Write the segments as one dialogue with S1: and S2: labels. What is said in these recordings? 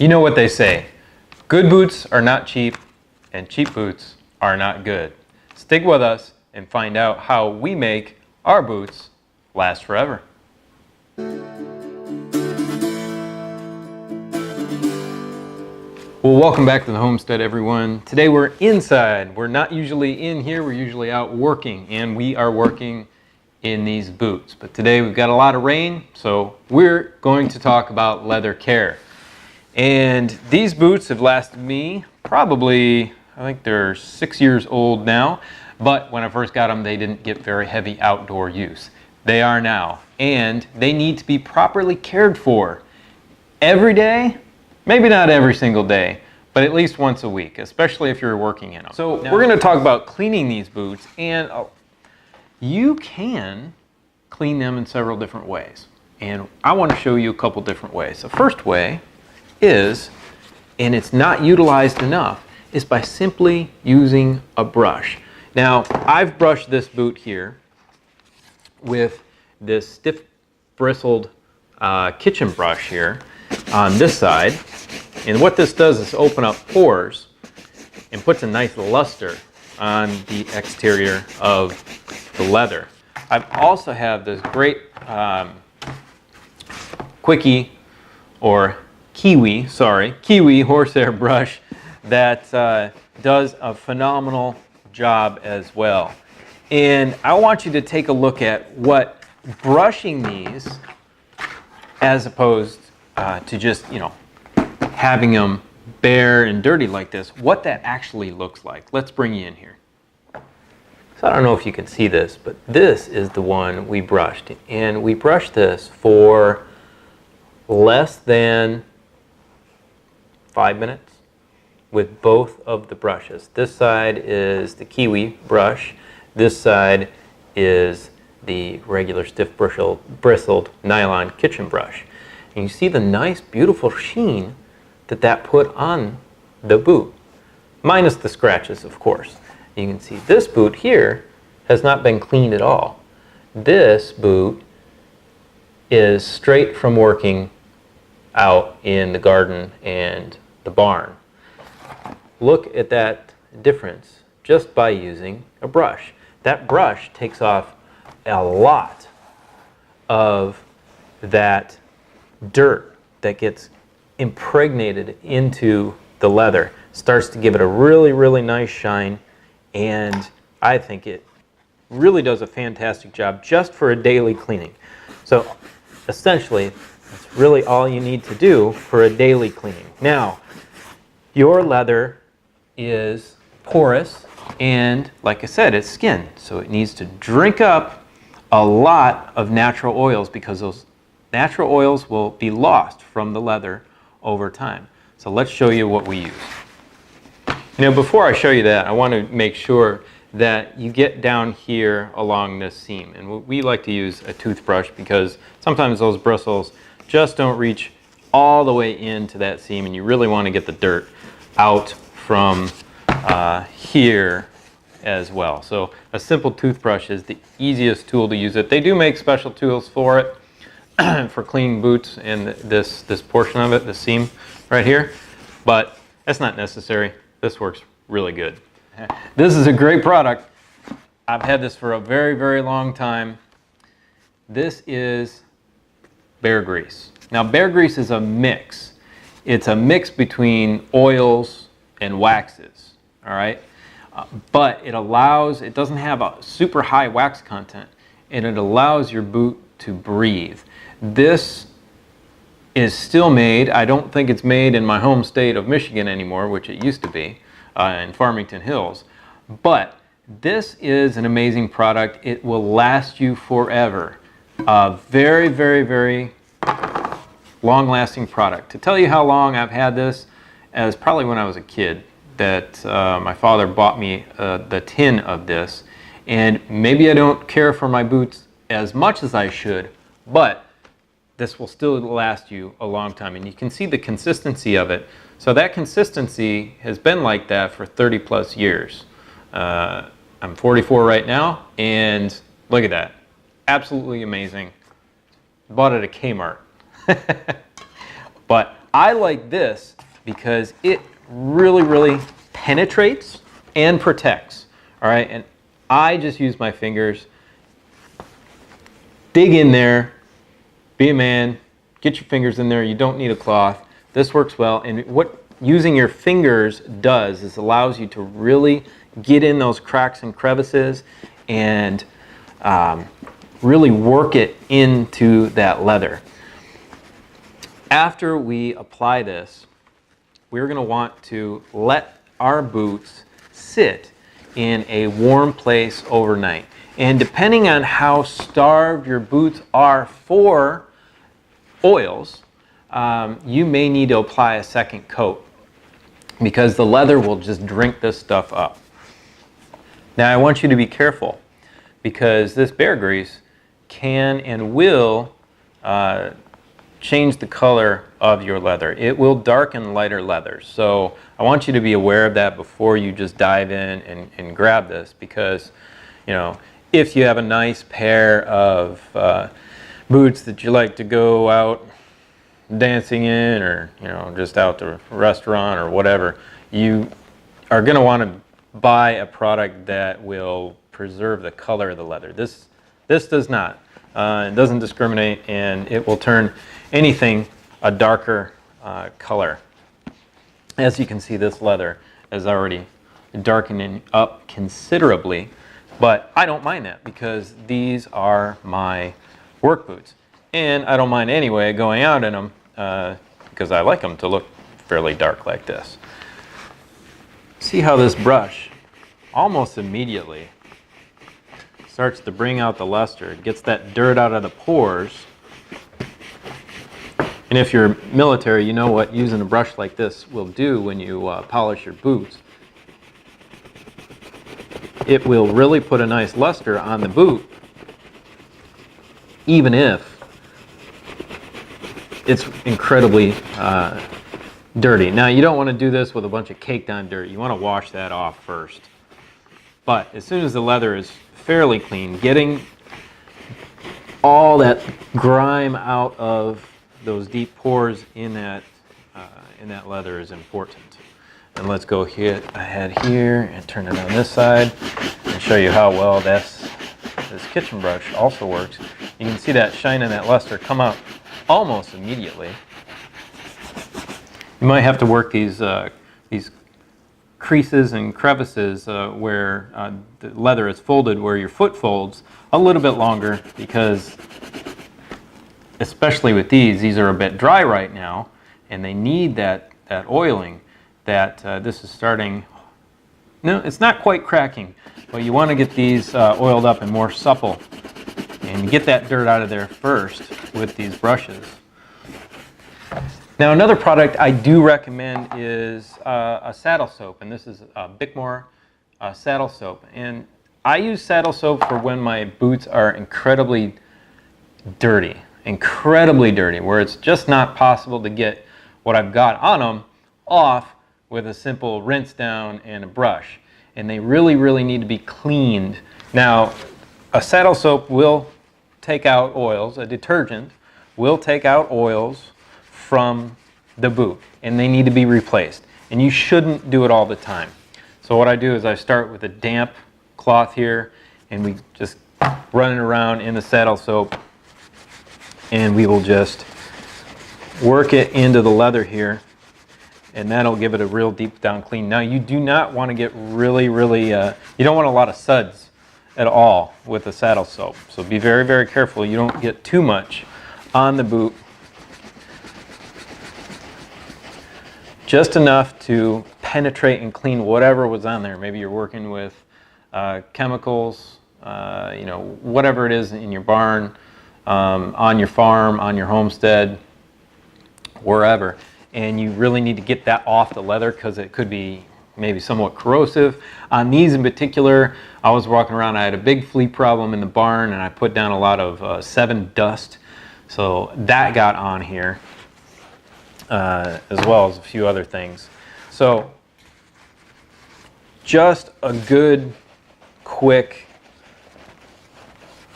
S1: You know what they say, good boots are not cheap and cheap boots are not good. Stick with us and find out how we make our boots last forever. Well, welcome back to the homestead, everyone. Today we're inside. We're not usually in here, we're usually out working, and we are working in these boots. But today we've got a lot of rain, so we're going to talk about leather care. And these boots have lasted me probably, I think they're 6 years old now, but when I first got them, they didn't get very heavy outdoor use. They are now, and they need to be properly cared for every day. Maybe not every single day, but at least once a week, especially if you're working in them. So we're going to talk about cleaning these boots, and you can clean them in several different ways. And I want to show you a couple different ways. The first way is, and it's not utilized enough, is by simply using a brush. Now, I've brushed this boot here with this stiff bristled kitchen brush here on this side, and what this does is open up pores and puts a nice luster on the exterior of the leather. I also have this great Kiwi horsehair brush that does a phenomenal job as well. And I want you to take a look at what brushing these, as opposed to just, having them bare and dirty like this, what that actually looks like. Let's bring you in here. So I don't know if you can see this, but this is the one we brushed. And we brushed this for less than 5 minutes with both of the brushes. This side is the Kiwi brush. This side is the regular stiff bristled nylon kitchen brush. And you see the nice, beautiful sheen that put on the boot, minus the scratches, of course. You can see this boot here has not been cleaned at all. This boot is straight from working out in the garden and the barn. Look at that difference just by using a brush. That brush takes off a lot of that dirt that gets impregnated into the leather. Starts to give it a really, really nice shine, and I think it really does a fantastic job just for a daily cleaning. So essentially, that's really all you need to do for a daily cleaning. Now, your leather is porous, and like I said, it's skin, so it needs to drink up a lot of natural oils, because those natural oils will be lost from the leather over time. So let's show you what we use. Before I show you that, I want to make sure that you get down here along this seam. And we like to use a toothbrush because sometimes those bristles just don't reach all the way into that seam, and you really want to get the dirt out from here as well. So a simple toothbrush is the easiest tool to use. They do make special tools for it, for cleaning boots and this portion of it, the seam right here, but that's not necessary. This works really good. This is a great product. I've had this for a very, very long time. This is bear grease. Now, bear grease is a mix. It's a mix between oils and waxes, all right? But it doesn't have a super high wax content, and it allows your boot to breathe. This is still made. I don't think it's made in my home state of Michigan anymore, which it used to be in Farmington Hills. But this is an amazing product. It will last you forever. A very, very, very long-lasting product. To tell you how long I've had this, as probably when I was a kid, that my father bought me the tin of this. And maybe I don't care for my boots as much as I should, but this will still last you a long time. And you can see the consistency of it. So that consistency has been like that for 30 plus years. I'm 44 right now, and look at that. Absolutely amazing. Bought it at Kmart. But I like this because it really penetrates and protects. All right, and I just use my fingers. Dig in there, be a man, get your fingers in there. You don't need a cloth. This works well, and what using your fingers does is allows you to really get in those cracks and crevices and really work it into that leather. After we apply this, we're going to want to let our boots sit in a warm place overnight. And depending on how starved your boots are for oils, you may need to apply a second coat because the leather will just drink this stuff up. Now I want you to be careful because this bear grease can and will change the color of your leather. It will darken lighter leathers. So I want you to be aware of that before you just dive in and grab this, because if you have a nice pair of boots that you like to go out dancing in, or just out to a restaurant or whatever, you are going to want to buy a product that will preserve the color of the leather. This does not. It doesn't discriminate, and it will turn anything a darker color. As you can see, this leather is already darkening up considerably, but I don't mind that because these are my work boots, and I don't mind anyway going out in them because I like them to look fairly dark like this. See how this brush almost immediately starts to bring out the luster. It gets that dirt out of the pores. And if you're military, you know what using a brush like this will do when you polish your boots. It will really put a nice luster on the boot, even if it's incredibly dirty. Now, you don't want to do this with a bunch of caked on dirt. You want to wash that off first. But as soon as the leather is fairly clean, getting all that grime out of those deep pores in that leather is important. And let's go ahead here and turn it on this side and show you how well this kitchen brush also works. You can see that shine and that luster come out almost immediately. You might have to work these creases and crevices where the leather is folded, where your foot folds, a little bit longer, because especially with these are a bit dry right now, and they need that oiling that this is starting. No, it's not quite cracking, but you want to get these oiled up and more supple, and get that dirt out of there first with these brushes. Now, another product I do recommend is a saddle soap, and this is a Bickmore saddle soap. And I use saddle soap for when my boots are incredibly dirty, where it's just not possible to get what I've got on them off with a simple rinse down and a brush. And they really need to be cleaned. Now, a saddle soap will take out oils, a detergent will take out oils from the boot, and they need to be replaced. And you shouldn't do it all the time. So what I do is I start with a damp cloth here, and we just run it around in the saddle soap, and we will just work it into the leather here, and that'll give it a real deep down clean. Now, you do not want to get really you don't want a lot of suds at all with the saddle soap. So be very careful you don't get too much on the boot. Just enough to penetrate and clean whatever was on there. Maybe you're working with chemicals, whatever it is in your barn, on your farm, on your homestead, wherever. And you really need to get that off the leather because it could be maybe somewhat corrosive. On these in particular, I was walking around, I had a big flea problem in the barn, and I put down a lot of 7 dust. So that got on here. As well as a few other things. So just a good quick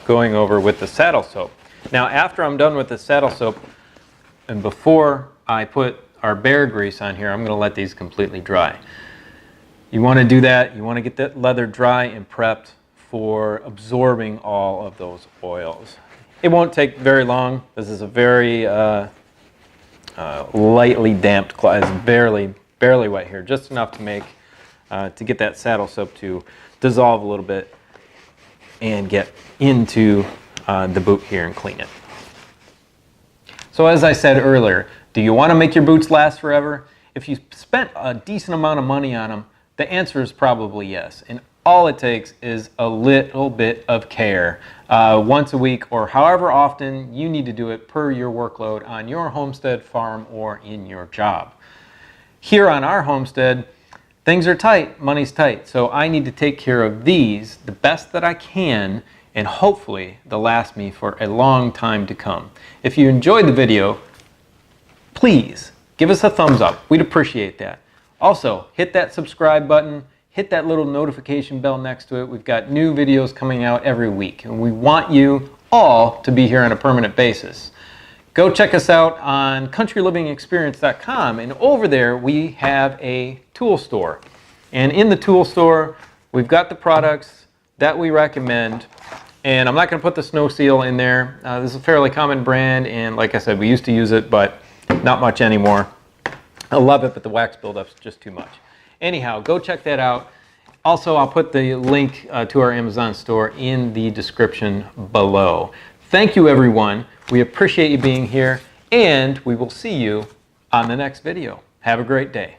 S1: going over with the saddle soap. Now, after I'm done with the saddle soap, and before I put our bear grease on here, I'm going to let these completely dry. You want to do that. You want to get that leather dry and prepped for absorbing all of those oils. It won't take very long. This is a very lightly damped cloth. It's barely wet here, just enough to make to get that saddle soap to dissolve a little bit and get into the boot here and clean it. So as I said earlier, do you want to make your boots last forever? If you spent a decent amount of money on them, the answer is probably yes. And all it takes is a little bit of care once a week or however often you need to do it per your workload on your homestead, farm, or in your job. Here on our homestead, things are tight, money's tight, so I need to take care of these the best that I can, and hopefully they'll last me for a long time to come. If you enjoyed the video, please give us a thumbs up. We'd appreciate that. Also, hit that subscribe button, hit that little notification bell next to it. We've got new videos coming out every week, and we want you all to be here on a permanent basis. Go check us out on countrylivingexperience.com, and over there we have a tool store. And in the tool store, we've got the products that we recommend. And I'm not going to put the Snow Seal in there. This is a fairly common brand, and like I said, we used to use it, but not much anymore. I love it, but the wax buildup's just too much. Anyhow, go check that out. Also, I'll put the link to our Amazon store in the description below. Thank you, everyone. We appreciate you being here, and we will see you on the next video. Have a great day.